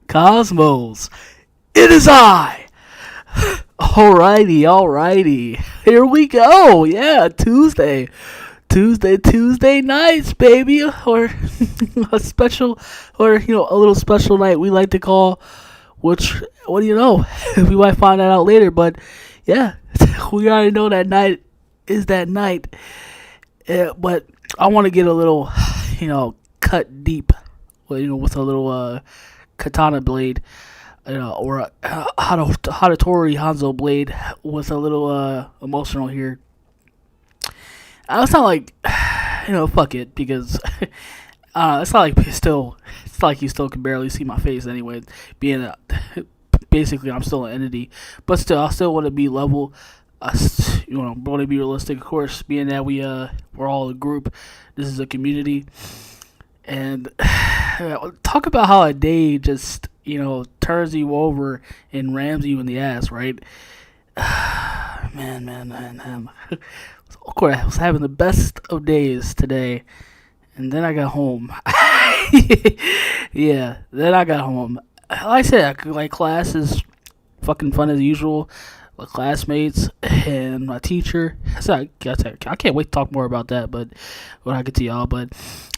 Cosmos. It is I. Alrighty. Here we go. Yeah, Tuesday nights, baby, or a special, or a little special night we like to call. Which, what do you know? We might find that out later, but yeah, we already know that night is that night. But I want to get a little, cut deep, with a little katana blade, or a Hatatori Hanzo blade with a little emotional here. It's not like, fuck it, because it's not like you still can barely see my face anyway, being basically I'm still an entity, but still I still want to be level. Want to be realistic, of course, being that we're all a group. This is a community, and talk about how a day just turns you over and rams you in the ass, right? man. Of course, I was having the best of days today, and then I got home. Yeah, then I got home. Like I said, like class is fucking fun as usual. My classmates and my teacher. So I can't wait to talk more about that, but when I get to y'all. But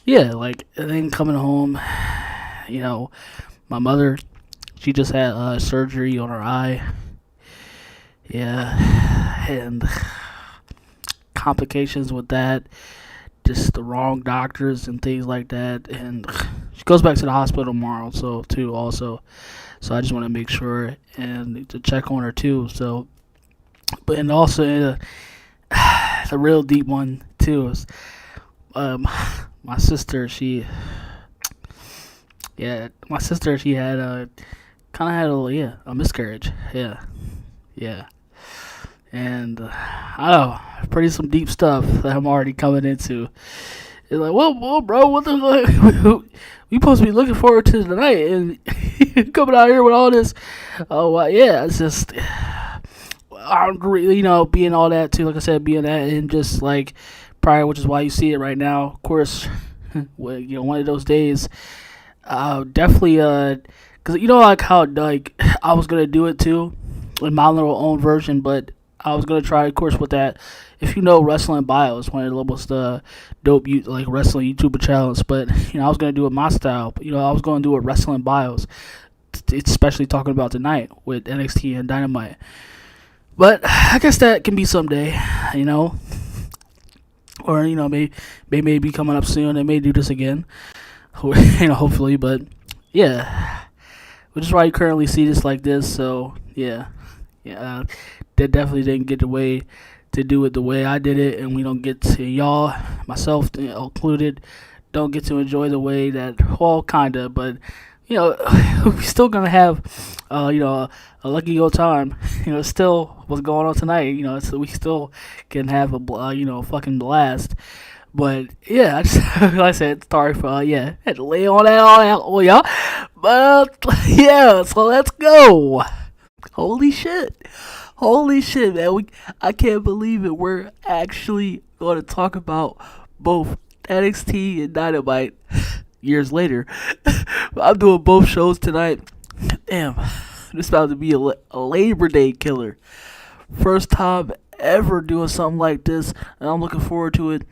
yeah, like, and then coming home, my mother, she just had surgery on her eye. Yeah, and complications with that, just the wrong doctors and things like that. And she goes back to the hospital tomorrow, so I just want to make sure and to check on her too. So, and also the real deep one too is my sister. She had kind of had a miscarriage. Yeah. And I don't know, pretty some deep stuff that I'm already coming into. It's like, well, bro, what the fuck? We supposed to be looking forward to tonight, and coming out here with all this. Oh, well, yeah, it's just, I'm being all that too. Like I said, being that, and just like prior, which is why you see it right now. Of course, one of those days, definitely, because like how like I was gonna do it too, in my little own version, but I was gonna try, of course, with that. If you know Wrestling Bios, one of the most dope wrestling YouTuber channels, but I was gonna do it my style. I was gonna do it Wrestling Bios, especially talking about tonight with NXT and Dynamite. But I guess that can be someday, or may be coming up soon. They may do this again, hopefully. But yeah, which is why you currently see this like this. So yeah. That definitely didn't get the way to do it the way I did it, and we don't get to, y'all, myself included, don't get to enjoy the way that, well, kinda, but we still gonna have a lucky old time. Still what's going on tonight. So we still can have a fucking blast. But yeah, I just like I said, sorry for had to lay on that, y'all. But yeah, so let's go. Holy shit, man! I can't believe it. We're actually going to talk about both NXT and Dynamite years later. I'm doing both shows tonight. Damn, this is about to be a Labor Day killer. First time ever doing something like this, and I'm looking forward to it.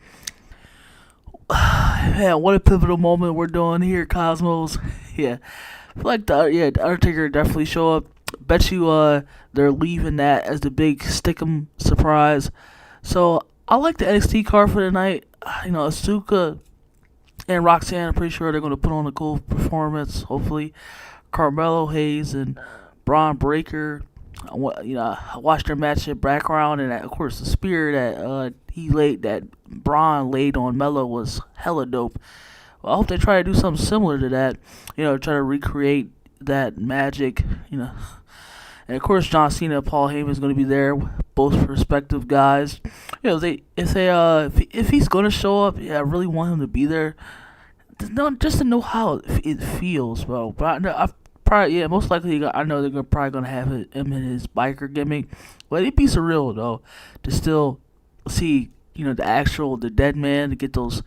Man, what a pivotal moment we're doing here, Cosmos. Yeah, I feel like the Undertaker definitely show up. Bet you they're leaving that as the big Stickum surprise. So I like the NXT card for tonight. Asuka and Roxanne, I'm pretty sure they're going to put on a cool performance, hopefully. Carmelo Hayes and Braun Breaker. I watched their match in background, and of course the spear that Braun laid on Melo was hella dope. Well, I hope they try to do something similar to that. Try to recreate that magic, And of course, John Cena and Paul Heyman is going to be there, both respective guys. If he's going to show up, I really want him to be there. Just to know how it feels, bro. But most likely, I know they're probably going to have him in his biker gimmick. But it'd be surreal, though, to still see, the dead man, to get those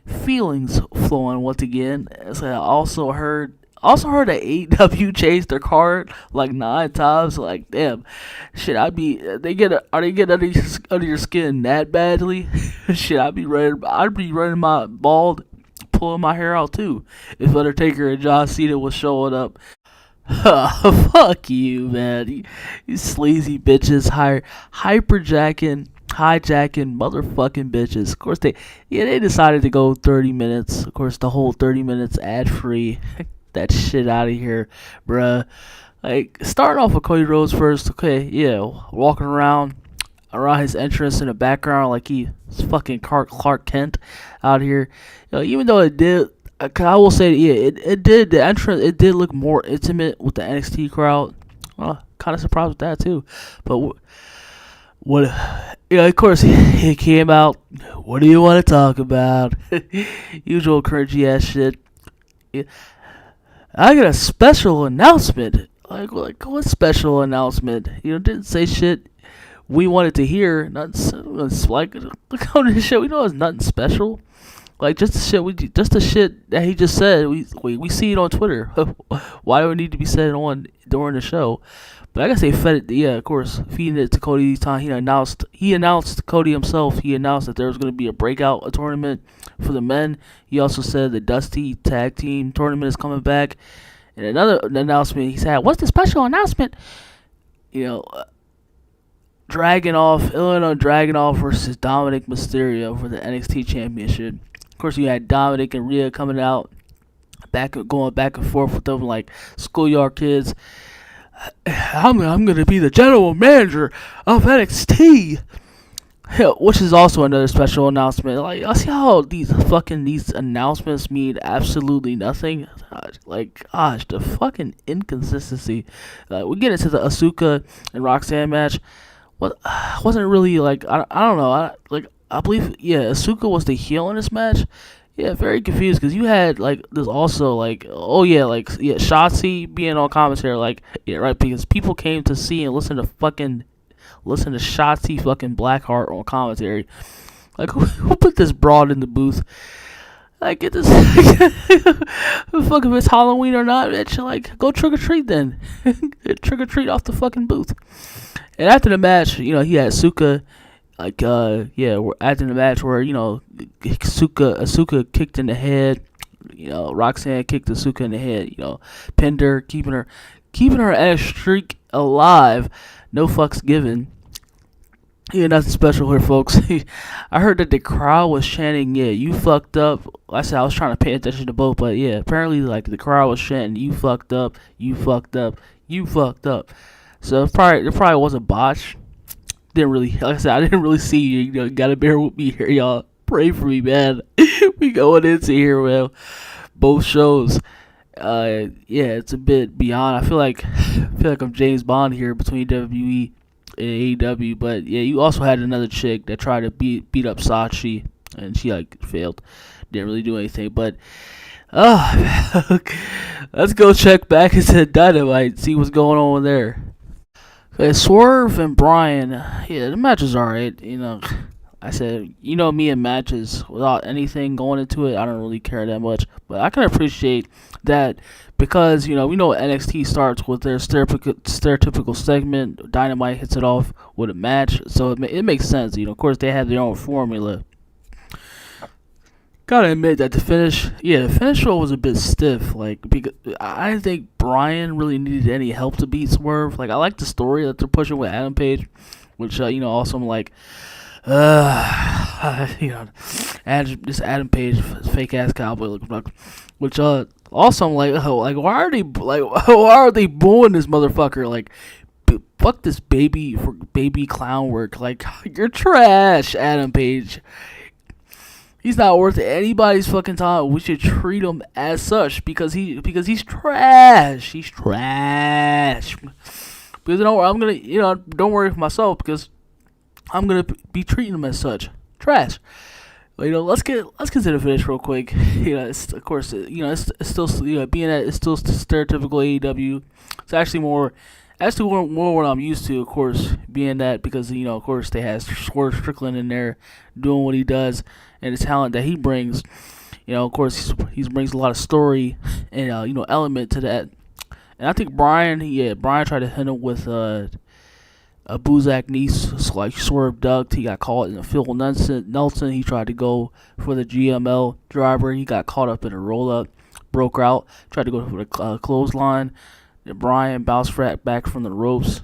feelings flowing once again. As I also heard, Also heard that AEW changed their card like 9 times. Like, damn, shit. Are they getting under your skin that badly? Shit, I'd be running my bald, pulling my hair out too if Undertaker and John Cena was showing up. Fuck you, man. You sleazy bitches, hyperjacking, hijacking, motherfucking bitches. Of course they decided to go 30 minutes. Of course, the whole 30 minutes ad free. That shit out of here, bruh. Like, starting off with Cody Rhodes first. Okay, yeah, walking around his entrance in the background like he's fucking Clark Kent out here. Even though it did, I will say, yeah, it did. The entrance, it did look more intimate with the NXT crowd. Kind of surprised with that too. But what? Of course, he came out. What do you want to talk about? Usual cringy ass shit. Yeah. I got a special announcement. Like what special announcement? Didn't say shit we wanted to hear. Nothing like, look on this shit. We know it's nothing special. Like, just the shit that he just said. We see it on Twitter. Why do it need to be said on during the show? But I guess they fed it. Yeah, of course, feeding it to Cody each time. He announced Cody himself. He announced that there was going to be a breakout tournament for the men. He also said the Dusty Tag Team Tournament is coming back. And another announcement, he said, "What's the special announcement?" Dragunov versus Dominic Mysterio for the NXT Championship. Of course, you had Dominic and Rhea coming out, going back and forth with them like schoolyard kids. I'm gonna be the general manager of NXT, which is also another special announcement. Like, I see how these announcements mean absolutely nothing. Like, gosh, the fucking inconsistency. We get into the Asuka and Roxanne match. Wasn't really like, I don't know. I believe, yeah, Asuka was the heel in this match. Yeah, very confused because you had like there's also like Shotzi being on commentary, like, yeah, right, because people came to see and listen to Shotzi fucking Blackheart on commentary. Like, who put this broad in the booth? Like, get this fuck if it's Halloween or not, bitch. Like, go trick or treat then. Trick or treat off the fucking booth. And after the match, he had Asuka. Like, after the match where, Asuka kicked in the head, Roxanne kicked Asuka in the head, pinned her, keeping her ass streak alive, no fucks given. Yeah, nothing special here, folks. I heard that the crowd was chanting, yeah, you fucked up. I said I was trying to pay attention to both, but yeah, apparently, like, the crowd was chanting, you fucked up, you fucked up, you fucked up. So it probably wasn't botched. Didn't really, like I said, I didn't really see you. You gotta bear with me here, y'all. Pray for me, man. We going into here, man. Both shows. Yeah, it's a bit beyond. I feel like I'm James Bond here between WWE and AEW. But yeah, you also had another chick that tried to beat up Sachi, and she like failed. Didn't really do anything. But let's go check back into Dynamite, see what's going on there. Okay, Swerve and Bryan, yeah, the match is alright. I said, me in matches without anything going into it, I don't really care that much. But I can appreciate that because, we know NXT starts with their stereotypical segment. Dynamite hits it off with a match, so it makes sense. Of course, they have their own formula. Gotta admit that the finish was a bit stiff. Like, because I didn't think Bryan really needed any help to beat Swerve. Like, I like the story that they're pushing with Adam Page, which also I'm like, this Adam Page fake ass cowboy looking, which also I'm like, why are they booing this motherfucker? Like, fuck this baby clown work. Like, you're trash, Adam Page. He's not worth anybody's fucking time. We should treat him as such because he's trash. He's trash. Because I'm gonna don't worry for myself because I'm gonna be treating him as such. Trash. But, let's get to the finish real quick. It's, of course, it's still being that it's still stereotypical AEW. It's actually more what I'm used to, of course, being that because of course they have Swerve Strickland in there doing what he does and the talent that he brings. Of course, he brings a lot of story and element to that. And I think Brian tried to hit him with a Buzak knee, like swerve ducked. He got caught in a Phil Nelson. He tried to go for the GML driver. He got caught up in a roll up, broke out. Tried to go for the clothesline. Then Brian bounced back from the ropes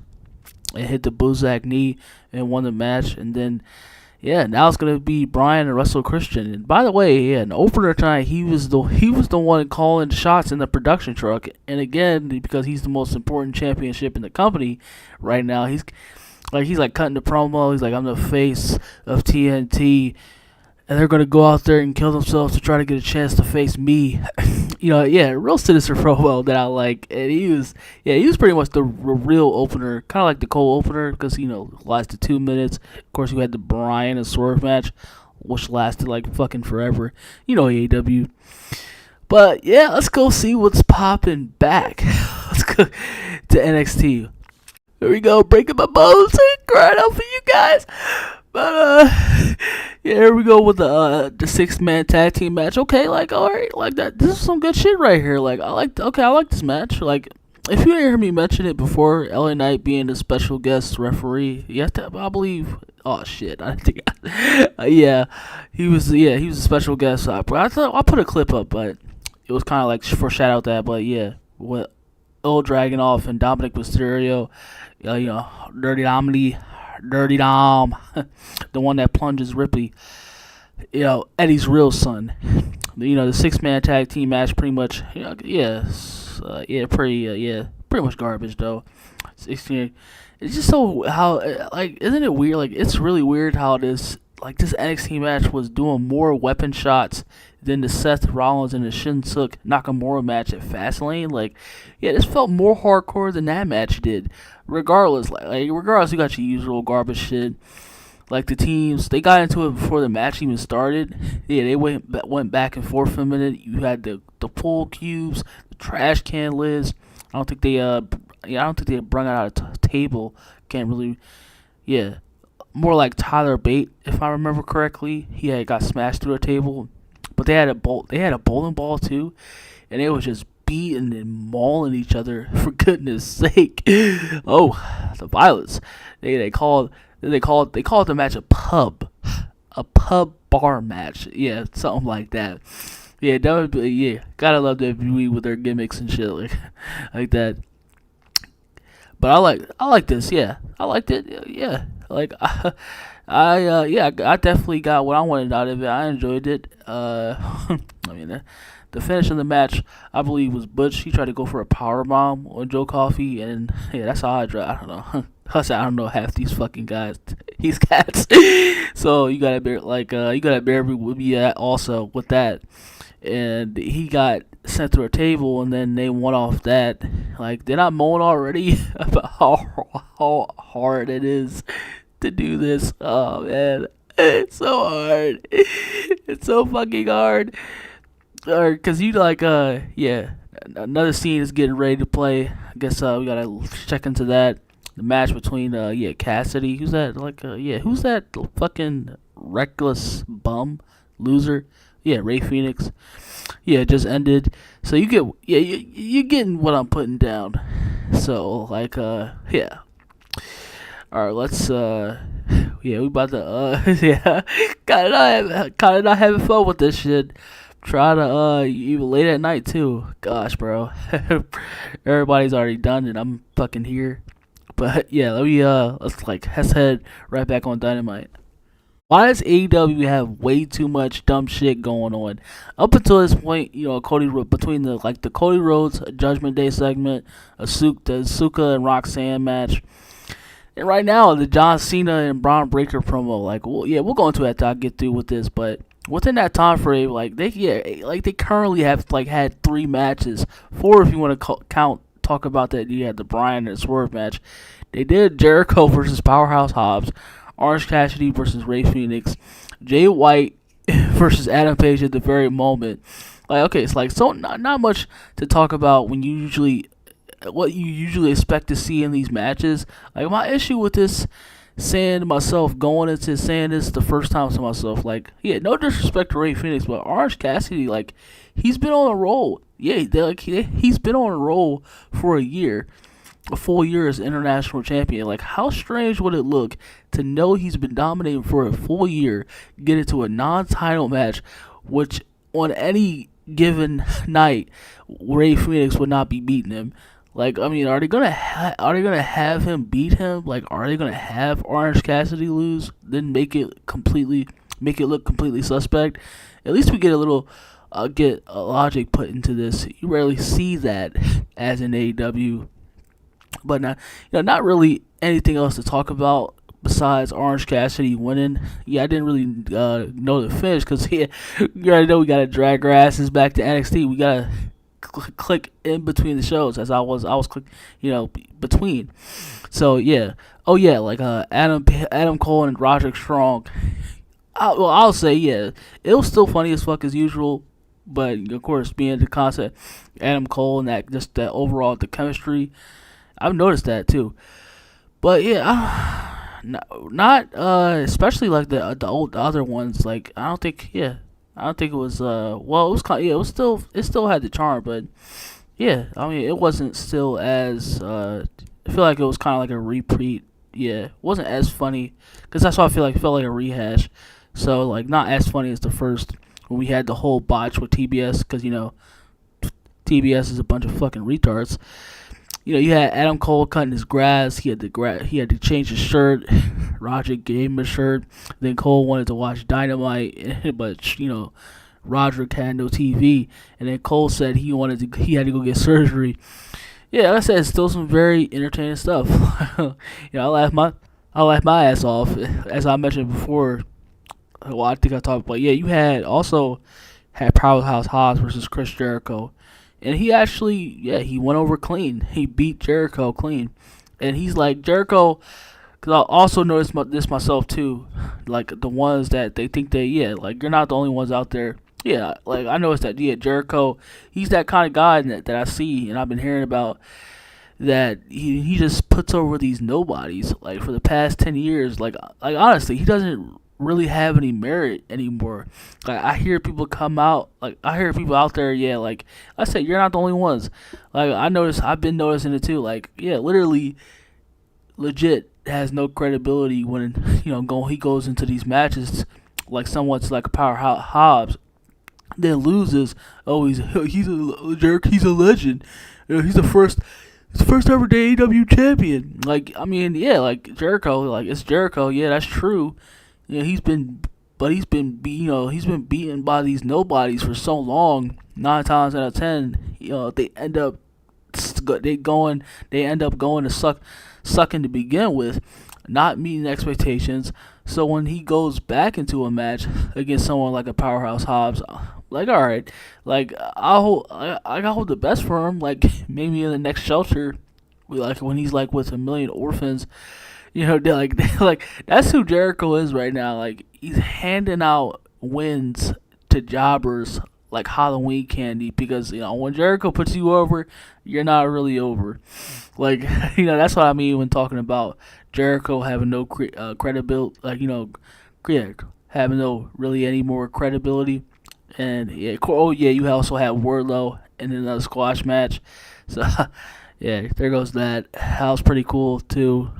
and hit the Buzak knee and won the match. And then now it's gonna be Brian and Russell Christian. And by the way, in the opener tonight, he was the one calling shots in the production truck. And again, because he's the most important championship in the company right now, he's cutting the promo. He's like, I'm the face of TNT, and they're gonna go out there and kill themselves to try to get a chance to face me. Real sinister promo that I like. And he was pretty much the real opener, kind of like the cold opener, because lasted 2 minutes. Of course, you had the Bryan and Swerve match, which lasted like fucking forever. AEW. But let's go see what's popping back. Let's go to NXT. Here we go, breaking my bones and crying out for you guys. But here we go with the 6-man tag team match. Okay, all right, like that. This is some good shit right here. I like this match. Like, if you didn't hear me mention it before, LA Knight being the special guest referee, I believe. Oh shit, I think. He was a special guest. I thought I'll put a clip up, but it was kind of like foreshadow that. But with Il Dragunov and Dominic Mysterio, Dirty Dom, the one that plunges Ripley, Eddie's real son. The 6-man tag team match, pretty much, pretty much garbage though. 16. It's just so isn't it weird? Like, it's really weird how this NXT match was doing more weapon shots than the Seth Rollins and the Shinsuke Nakamura match at Fastlane. This felt more hardcore than that match did. Regardless, you got your usual garbage shit. Like, the teams, they got into it before the match even started. They went back and forth for a minute. You had the pool cubes, the trash can lids. I don't think they brung it out a table. Can't really, more like Tyler Bate, if I remember correctly. He had got smashed through a table, but they had a bowling ball too, and it was just beating and mauling each other, for goodness sake. Oh, the violence. They called the match a pub bar match. Something like that. That would be, gotta love WWE with their gimmicks and shit like that. But I like this. I liked it. I definitely got what I wanted out of it. I enjoyed it. The finish of the match, I believe, was Butch. He tried to go for a power bomb on Joe Coffey, and that's how I drive. I don't know. I don't know half these fucking guys. These cats. So you gotta bear with me also with that. And he got sent through a table, and then they went off that. They're not moan already about how hard it is to do this. Oh man, it's so hard. It's so fucking hard. Cause another scene is getting ready to play. I guess we gotta check into that. The match between Cassidy. Who's that? Who's that fucking reckless bum loser? Ray Phoenix. It just ended. So you get you getting what I'm putting down. So Alright, let's we about to kinda not having fun with this shit. Try to even late at night too. Gosh, bro. Everybody's already done and I'm fucking here. But let's head right back on Dynamite. Why does AEW have way too much dumb shit going on? Up until this point, between the Cody Rhodes Judgment Day segment, the Asuka and Roxanne match, and right now the John Cena and Braun Breaker promo. We'll go into that till I get through with this, but within that time frame, they currently have had 3 matches, 4 if you want to talk about that. You had the Bryan and Swerve match. They did Jericho versus Powerhouse Hobbs, Orange Cassidy versus Ray Phoenix, Jay White versus Adam Page at the very moment. It's so not much to talk about when what you usually expect to see in these matches. My issue with this saying to myself, going into saying this the first time to myself, like, yeah, no disrespect to Ray Phoenix, but Orange Cassidy, like, he's been on a roll. Yeah, he's been on a roll for a full year as international champion. Like, how strange would it look to know he's been dominating for a full year, get into a non-title match, which on any given night, Ray Phoenix would not be beating him. Like, I mean, are they gonna have him beat him? Like, are they gonna have Orange Cassidy lose, then make it look completely suspect? At least we get a little get a logic put into this. You rarely see that as in AEW, but not really anything else to talk about besides Orange Cassidy winning. Yeah, I didn't really know the finish because you already know we gotta drag our asses back to NXT. We gotta click in between the shows as I was clicking, between. So yeah, oh yeah, like Adam Cole and Roderick Strong. I'll say yeah, it was still funny as fuck as usual, but of course being the concept, Adam Cole and that overall the chemistry, I've noticed that too. But yeah, not especially like the other ones. Like I don't think it was well, it was kind of, it still had the charm, but yeah, I mean it wasn't still as I feel like it was kind of like a repeat. Yeah, it wasn't as funny because that's why I feel like it felt like a rehash. So like not as funny as the first when we had the whole botch with TBS because TBS is a bunch of fucking retards. You had Adam Cole cutting his grass. He had to change his shirt. Roger gave him a shirt. Then Cole wanted to watch Dynamite, but Roderick had no TV. And then Cole said he had to go get surgery. Yeah, like I said, it's still some very entertaining stuff. I laughed my ass off, as I mentioned before. Well, I think I talked about. Yeah, you had Powerhouse Hobbs versus Chris Jericho. And he actually, he went over clean. He beat Jericho clean. And he's like, Jericho, because I also noticed this myself too. Like, the ones that they think like, you're not the only ones out there. Yeah, like, I noticed that, Jericho, he's that kind of guy that I see and I've been hearing about, that he just puts over these nobodies. Like, for the past 10 years, like honestly, he doesn't really have any merit anymore. Like, I hear people out there, like I said, you're not the only ones. Like, I've been noticing it too. Like, literally, legit has no credibility when he goes into these matches like someone's like a powerhouse Hobbs, then loses. Oh, he's a jerk. He's a legend. He's the first ever AEW champion. Like, I mean, like Jericho. Like, it's Jericho. Yeah, that's true. He's been beaten by these nobodies for so long. 9 times out of 10, they end up going to sucking to begin with, not meeting expectations. So when he goes back into a match against someone like a Powerhouse Hobbs, like, all right, like I hope the best for him. Like, maybe in the next shelter, like when he's like with a million orphans. They're like that's who Jericho is right now. Like, he's handing out wins to jobbers like Halloween candy because when Jericho puts you over, you're not really over. Like, that's what I mean when talking about Jericho having no credibility. Like, having no really any more credibility. And you also have Wardlow in another squash match. So there goes that. That was pretty cool too.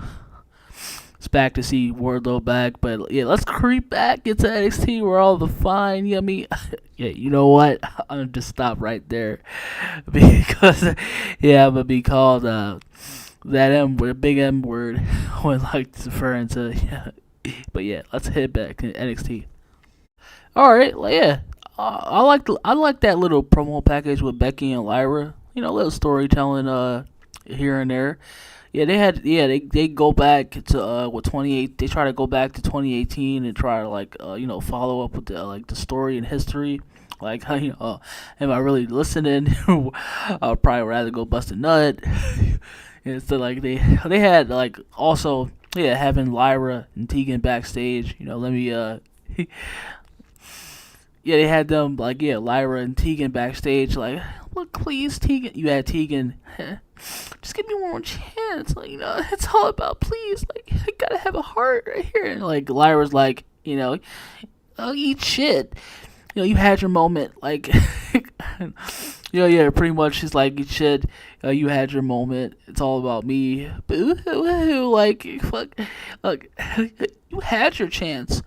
It's back to see Wardlow back, but let's creep back into NXT where all the fine, yummy. You know what? I'm gonna just stop right there because I'm gonna be called that M word, big M word, when like referring to. But let's head back to NXT. All right, I like that little promo package with Becky and Lyra. Little storytelling here and there. They go back to 28. They try to go back to 2018 and try to follow up with the story and history. Like, am I really listening? I'd probably rather go bust a nut. And so they had also having Lyra and Tegan backstage. They had them Lyra and Tegan backstage. Like, look, please, Tegan. You had Tegan. Just give me me one more chance. Like, it's all about please. Like, I gotta have a heart right here. And like Lyra's like, I'll eat shit. You had your moment. Like, yeah, pretty much. She's like, eat shit. You had your moment. It's all about me. Like, fuck. Like, you had your chance.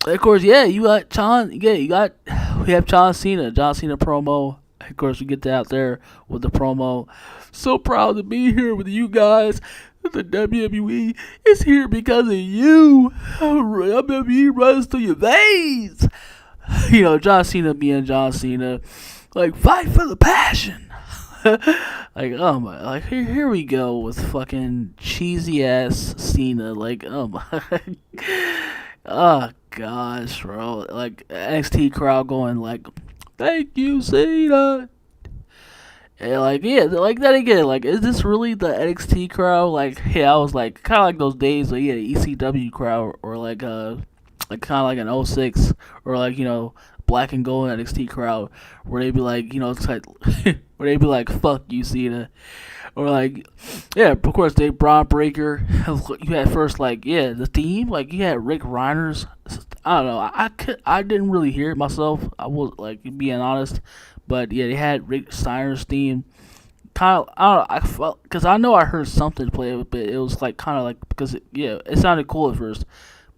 Of course, yeah, you got John. Yeah, we have John Cena. John Cena promo. Of course, we get that out there with the promo. So proud to be here with you guys. The WWE is here because of you. WWE runs through your veins. John Cena being John Cena. Like, fight for the passion. Like, oh my, like, here we go with fucking cheesy ass Cena. Like, oh my. Oh gosh, bro. Like, NXT crowd going like, thank you, Cena. And like, yeah, like that again. Like, is this really the NXT crowd? Like, yeah, I was like, kind of like those days, like, yeah, the ECW crowd, or like kind of like an '06, or like, black and gold NXT crowd, where they be like, it's like, where they be like, fuck you, Cena. Or like, yeah, of course, they Braun Breaker. You had first, like, yeah, the theme, like, you had Rick Reiner's. I don't know, I didn't really hear it myself. I was like being honest, but yeah, they had Rick Steiner's theme. Kind of, I don't know, I felt, because I know I heard something play it, but it was like kind of like, because it sounded cool at first,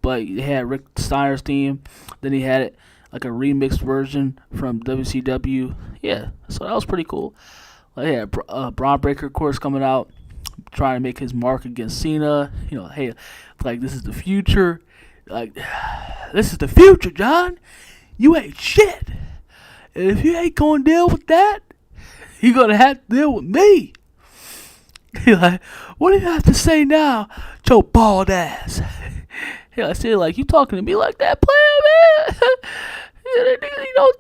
but they had Rick Steiner's theme. Then he had it like a remixed version from WCW. Yeah, so that was pretty cool. Yeah, Braun Breaker, of course, coming out, trying to make his mark against Cena. Hey, like, this is the future. Like, this is the future, John. You ain't shit. And if you ain't gonna deal with that, you're gonna have to deal with me. He like, what do you have to say now, your bald ass? I said, like, you talking to me like that, player, man? You don't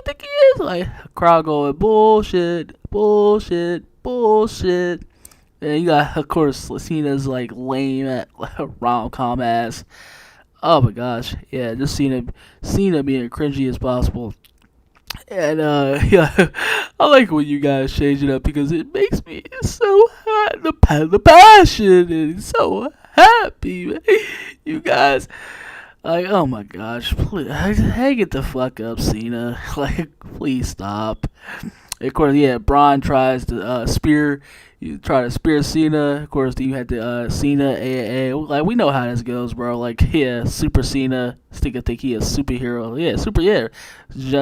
think he is? Like, crowd going, bullshit. And you got, of course, Cena's like lame at rom-com ass. Oh my gosh, yeah, just Cena being cringy as possible. And yeah, I like when you guys change it up because it makes me so hot. The passion is so happy, man. You guys. Like, oh my gosh, please, hang it the fuck up, Cena. Like, please stop. Of course, yeah, Braun tries to spear Cena. Of course, you had the Cena AAA. Like, we know how this goes, bro. Like, yeah, Super Cena think he is a superhero. Yeah.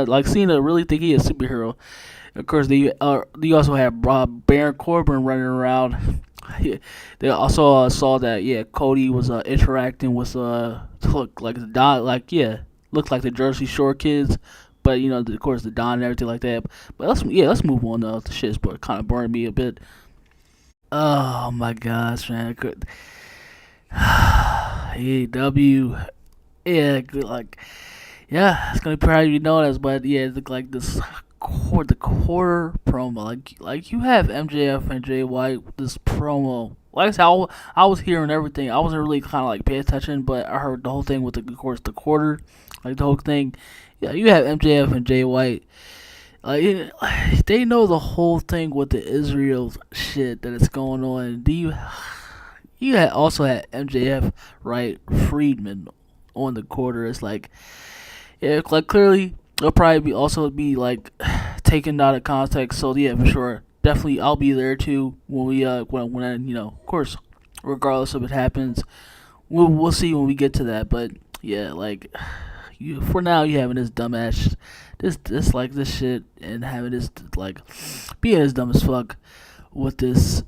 Like, Cena really think he is a superhero. Of course, you also have Baron Corbin running around. Yeah, they also saw that Cody was interacting with looked like the Jersey Shore kids, but of course the Don and everything like that. But let's move on though. The shit's kind of burned me a bit. Oh my gosh, man! AEW, yeah, like, yeah, it's gonna probably be known as, but yeah, it looked like this. The quarter promo, like you have MJF and Jay White with this promo. Like I said, I was hearing everything. I wasn't really kind of like paying attention, but I heard the whole thing with the quarter, like the whole thing. Yeah, you have MJF and Jay White. Like, they know the whole thing with the Israel shit that is going on. You also had MJF, right, Friedman on the quarter. It's like, yeah, like clearly. It'll probably be like taken out of context. So yeah, for sure, definitely I'll be there too when we when of course, regardless of what happens, we'll see when we get to that. But yeah, like, for now you having this dumbass this shit and having this like being as dumb as fuck with this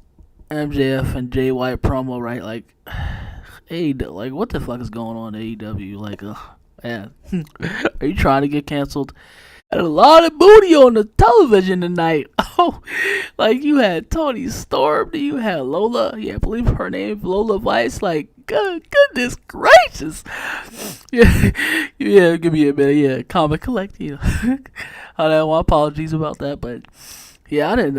MJF and Jay White promo, right? Like, hey, like, what the fuck is going on in AEW? Like, man, are you trying to get canceled? Had a lot of booty on the television tonight. Oh, like, you had Tony Storm, you had Lola, I believe her name, Lola Vice. Like, goodness gracious. Yeah, give me a minute. Yeah, Comic Collect, I want apologies about that, but yeah, I didn't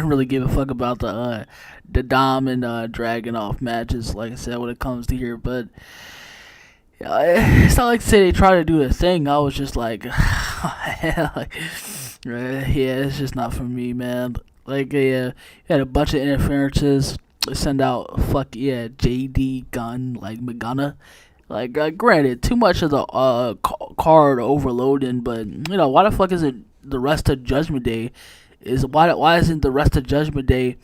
really give a fuck about the Dom and Dragunov matches, like I said, when it comes to here, but yeah, it's not like to say they try to do a thing. I was just like, like, Yeah, it's just not for me, man. Like, yeah, you had a bunch of interferences. Send out, fuck yeah, JD Gunn, like McGunna. Like, granted, too much of the card overloading, but why the fuck isn't the rest of Judgment Day? Why isn't the rest of Judgment Day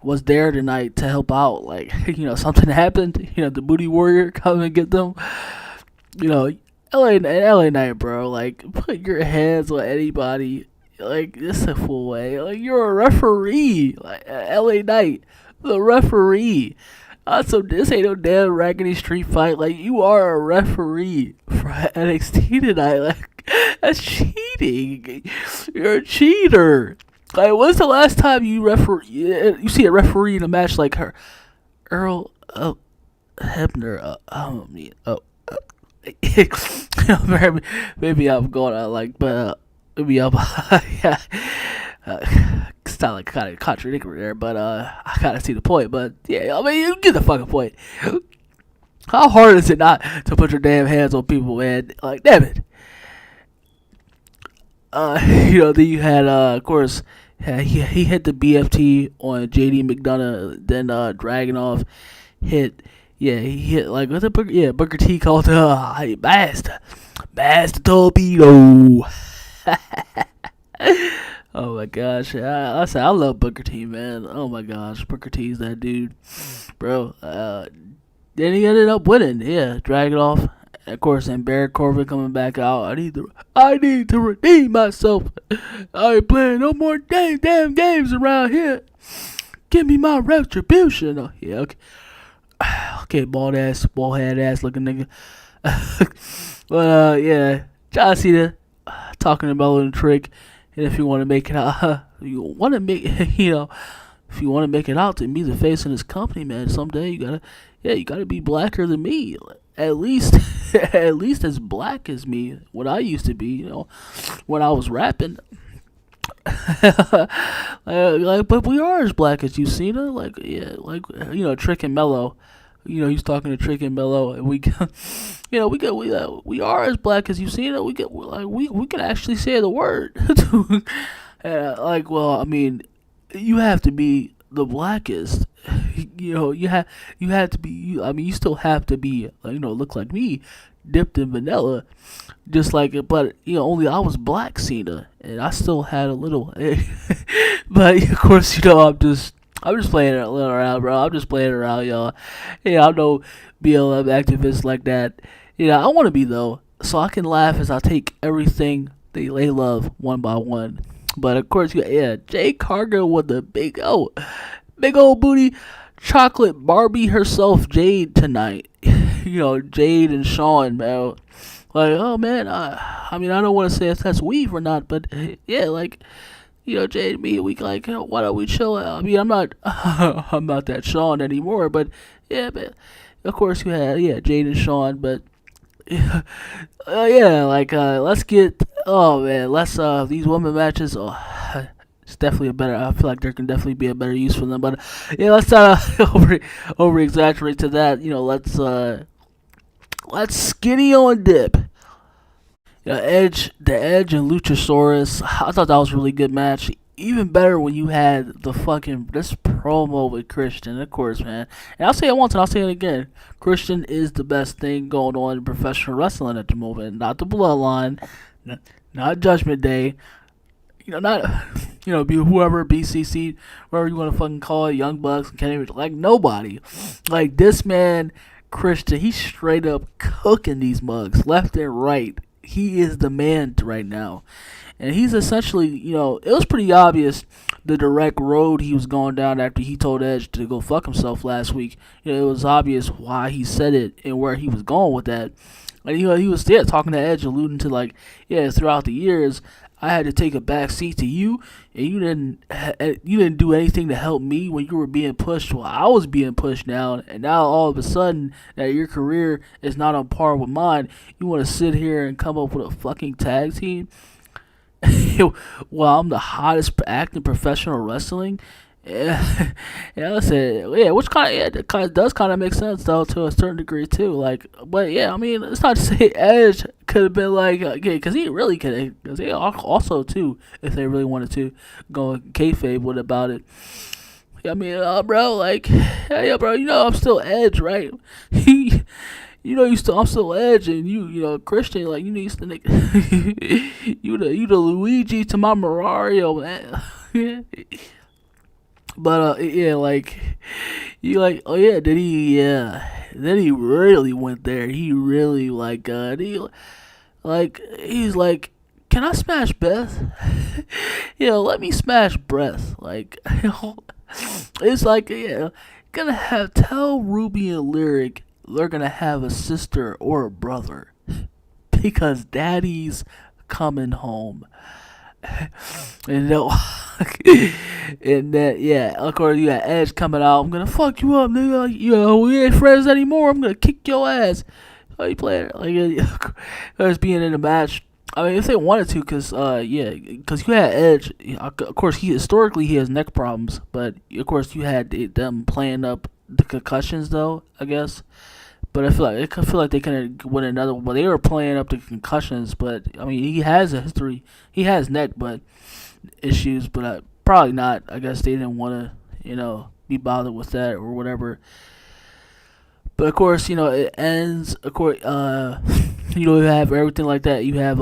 was there tonight to help out? Like, something happened. The Booty Warrior come and get them. You know, LA Knight, bro. Like, put your hands on anybody. Like, this a full way. Like, you're a referee. Like, LA Knight, the referee. This ain't no damn raggedy street fight. Like, you are a referee for NXT tonight. Like, that's cheating. You're a cheater. Like, when's the last time you see a referee in a match like her, Earl Hebner? Maybe I'm going out like, but maybe I'm yeah. It's not like kind of contradictory there, but I kind of see the point. But yeah, I mean, you get the fucking point. How hard is it not to put your damn hands on people, man? Like, damn it. Then you had, of course, he hit the BFT on JD McDonough, then Dragunov hit, he hit, like, what's it, Booker T called, Basta Torpedo. Oh my gosh, I love Booker T, man. Oh my gosh, Booker T's that dude, bro. Then he ended up winning, Dragunov. Of course, and Baron Corbin coming back out. I need to redeem myself. I ain't playing no more damn games around here. Give me my retribution. Oh, yeah, okay. Okay, bald head ass looking nigga. But John Cena talking about a trick, and if you want to make it out, if you want to make it out to be the face in this company, man, someday you gotta be blacker than me. At least as black as me, what I used to be, when I was rapping. But we are as black as you, Cena. Trick and Mello. He's talking to Trick and Mello, and we are as black as you, Cena. We can actually say the word. I mean, you have to be the blackest. You have to be. I mean, you still have to be. Look like me, dipped in vanilla, just like it. But only I was black, Cena, and I still had a little. But of course, I'm just playing it around, bro. I'm just playing around, y'all. I'm no BLM activist like that. I want to be though, so I can laugh as I take everything they love one by one. But of course, Jay Cargill with the big old booty, chocolate Barbie herself, Jade tonight. Jade and Sean, man. Like, oh man, I mean, I don't want to say if that's weave or not, but Jade and me, we like, why don't we chill out? I mean, I'm not that Sean anymore, but but of course you had Jade and Sean, but let's get, these women matches. It's definitely I feel like there can definitely be a better use for them, but let's not over exaggerate to that. Let's skinny on dip. The Edge and Luchasaurus. I thought that was a really good match. Even better when you had this promo with Christian, of course, man. And I'll say it once and I'll say it again. Christian is the best thing going on in professional wrestling at the moment. Not the Bloodline, not Judgment Day. Not be whoever, BCC, whatever you want to fucking call it, Young Bucks, like nobody. Like this man, Christian, he's straight up cooking these mugs left and right. He is the man right now. And he's essentially, it was pretty obvious the direct road he was going down after he told Edge to go fuck himself last week. It was obvious why he said it and where he was going with that. And he was talking to Edge, alluding to throughout the years, I had to take a back seat to you, and you didn't do anything to help me when you were being pushed. Well, I was being pushed now, and now all of a sudden that your career is not on par with mine, you want to sit here and come up with a fucking tag team? Well, I'm the hottest act in professional wrestling, Yeah, yeah. Listen, yeah, which kind of yeah, that kind of does kind of make sense though to a certain degree too. Like, but yeah, I mean, it's not to say Edge could have been like, yeah, because he really could, because he also too, if they really wanted to go kayfabe with about it. I mean, bro, like, hey, bro, I'm still Edge, right? He, I'm still Edge, and Christian, like, you used to, you the Luigi to my Mario, man. But yeah, like, you like, oh yeah, did he? Yeah, then he really went there. He really he's like, can I smash Beth? Let me smash Breath. Like, it's like, yeah, gonna have tell Ruby and Lyric they're gonna have a sister or a brother because Daddy's coming home. And no, and that yeah, of course you got Edge coming out. I'm gonna fuck you up, nigga. We ain't friends anymore. I'm gonna kick your ass. How you play it? Like, us being in a match. I mean, if they wanted to, yeah, because you had Edge. Of course, he has neck problems, but of course you had them playing up the concussions, though. I guess, but I feel like they couldn't win another one. But they were playing up the concussions. But I mean, he has a history. He has neck but issues, but probably not. I guess they didn't want to, be bothered with that or whatever. But of course, it ends. Of course, you have everything like that. You have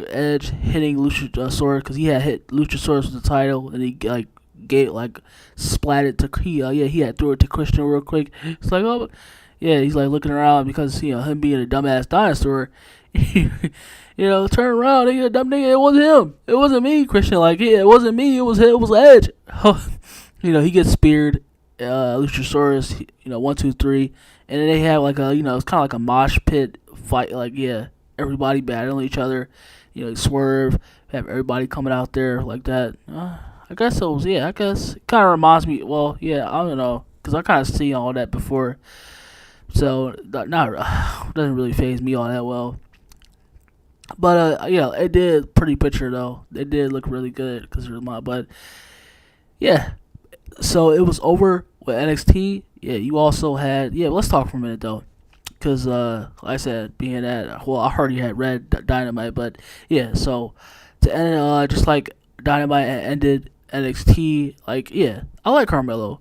Edge hitting Luchasaurus because he had hit Luchasaurus with the title, and he splatted to he had threw it to Christian real quick. It's like, oh yeah, he's like looking around because him being a dumbass dinosaur. Turn around, nigga, dumb nigga. It wasn't him. It wasn't me, Christian. Like, yeah, it wasn't me. It was him. It was Edge. He gets speared. Luchasaurus, 1, 2, 3, and then they have like it's kind of like a mosh pit fight. Like, yeah, everybody battling each other. Swerve, have everybody coming out there like that. I guess it was, yeah. I guess it kind of reminds me. Well, yeah, I don't know, because I kind of see all that before, so not doesn't really phase me all that well. But yeah, it did pretty picture though. It did look really good because it was but yeah. So it was over with NXT. Yeah, you also had let's talk for a minute though, because like I said, being at I heard you had read Dynamite, but yeah. So to end just like Dynamite ended NXT, like yeah, I like Carmelo.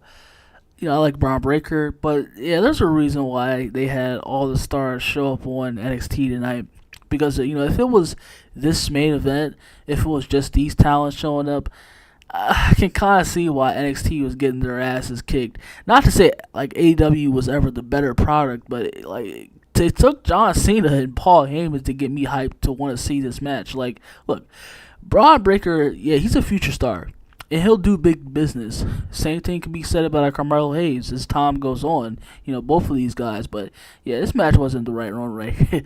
I like Braun Breaker, but yeah, there's a reason why they had all the stars show up on NXT tonight. Because if it was this main event, if it was just these talents showing up, I can kind of see why NXT was getting their asses kicked. Not to say like AEW was ever the better product, but it took John Cena and Paul Heyman to get me hyped to want to see this match. Like, look, Braun Breaker, yeah, he's a future star, and he'll do big business. Same thing can be said about Carmelo Hayes as time goes on. Both of these guys. But yeah, this match wasn't the right one, right?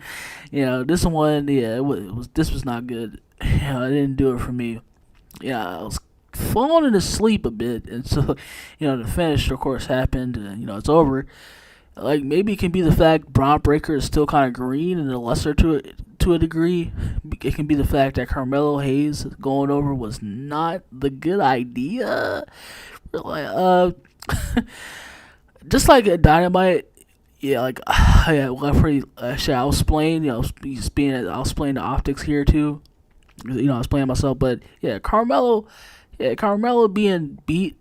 This one, yeah, it was. This was not good. It didn't do it for me. Yeah, I was falling asleep a bit, and so the finish, of course, happened, and it's over. Like, maybe it can be the fact Braun Breaker is still kind of green and a lesser to a degree. It can be the fact that Carmelo Hayes going over was not the good idea. Like, just like a Dynamite, yeah, like yeah. Well, I was playing, I was playing the optics here too. I was playing myself, but yeah, Carmelo being beat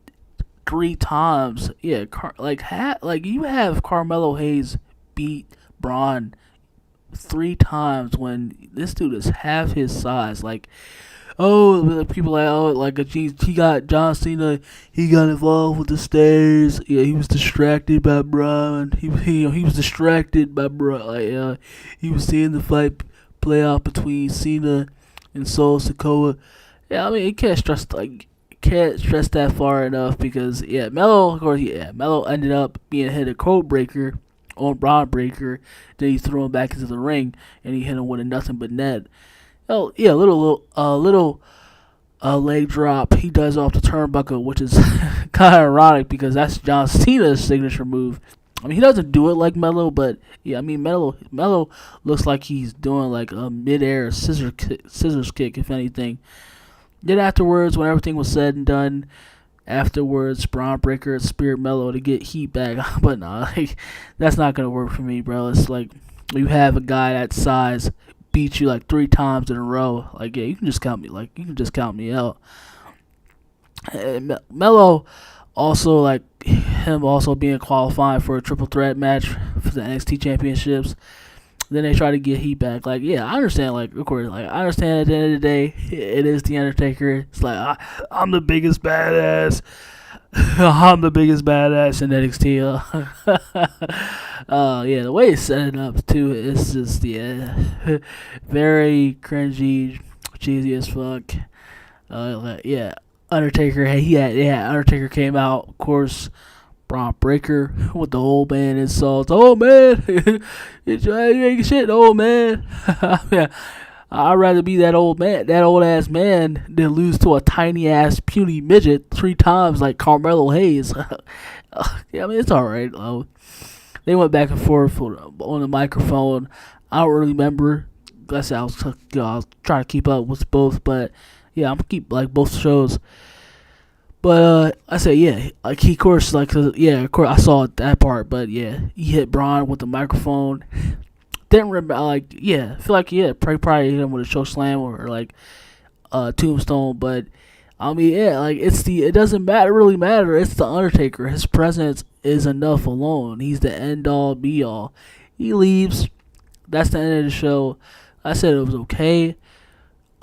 3 times. Yeah, you have Carmelo Hayes beat Braun 3 times when this dude is half his size. Like, oh, people like, oh, like he got John Cena. He got involved with the stairs. Yeah, he was distracted by Braun. He was distracted by Braun. Like, he was seeing the fight play out between Cena and Solo Sikoa. Yeah, I mean, you can't stress that far enough because Melo, of course, Melo ended up being hit a code breaker on Braun Breaker. Then he threw him back into the ring and he hit him with a nothing but net. Oh yeah, little leg drop he does off the turnbuckle, which is kind of ironic because that's John Cena's signature move. I mean, he doesn't do it like Melo, but yeah, I mean Melo looks like he's doing like a mid-air scissors kick, if anything. Then afterwards, when everything was said and done, afterwards, Braun Breaker and Spirit Mellow to get heat back. But nah, like, that's not gonna work for me, bro. It's like you have a guy that size beat you like 3 times in a row. Like, yeah, you can just count me. Like, you can just count me out. And Mello also, like, him also being qualified for a triple threat match for the NXT championships. Then they try to get heat back. Like, yeah, I understand. Like, of course, like, I understand at the end of the day, it is the Undertaker. It's like, I'm the biggest badass. I'm the biggest badass in NXT. Yeah, the way it's set it up too is just, yeah, very cringy, cheesy as fuck. Yeah, Undertaker. Hey, yeah, Undertaker came out, of course. Braun Breaker with the old man insults. Oh man, you ain't shit, old man. Yeah, I'd rather be that old man, that old ass man, than lose to a tiny ass puny midget 3 times like Carmelo Hayes. Yeah, I mean it's all right. They went back and forth on the microphone. I don't really remember. Like I said, I was trying to keep up with both, but yeah, I'm gonna keep like both shows. But I said, yeah, like he, of course, like, yeah, of course, I saw that part, but yeah, he hit Braun with the microphone. Didn't remember, like, yeah, I feel like, yeah, probably hit him with a choke slam or like tombstone, but I mean, yeah, like, it doesn't really matter. It's the Undertaker. His presence is enough alone. He's the end all be all. He leaves. That's the end of the show. I said it was okay.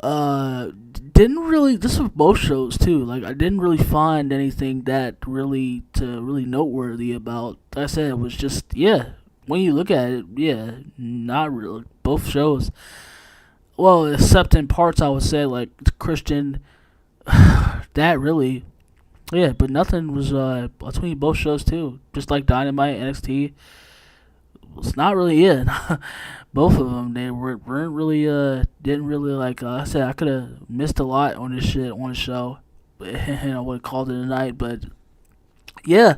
Didn't really, this was both shows too, like I didn't really find anything that really noteworthy about. Like I said, it was just, yeah, when you look at it, yeah, not really. Both shows, well, except in parts, I would say, like Christian, that really, yeah, but nothing was between both shows too, just like Dynamite, NXT. It's not really it. Both of them, they weren't really, didn't really, like, I said, I could have missed a lot on this shit on the show, and I would have called it a night, but yeah,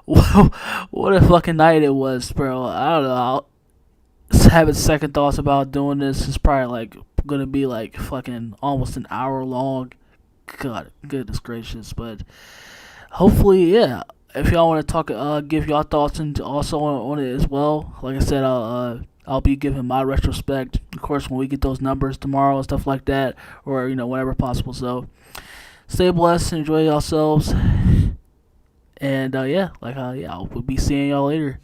what a fucking night it was, bro. I don't know, I'll having second thoughts about doing this. It's probably, like, gonna be, like, fucking almost an hour long. God, goodness gracious, but hopefully, yeah. If y'all want to talk, give y'all thoughts and also on it as well. Like I said, I'll be giving my retrospect, of course, when we get those numbers tomorrow and stuff like that, or whenever possible. So, stay blessed, enjoy yourselves, and yeah, we'll be seeing y'all later.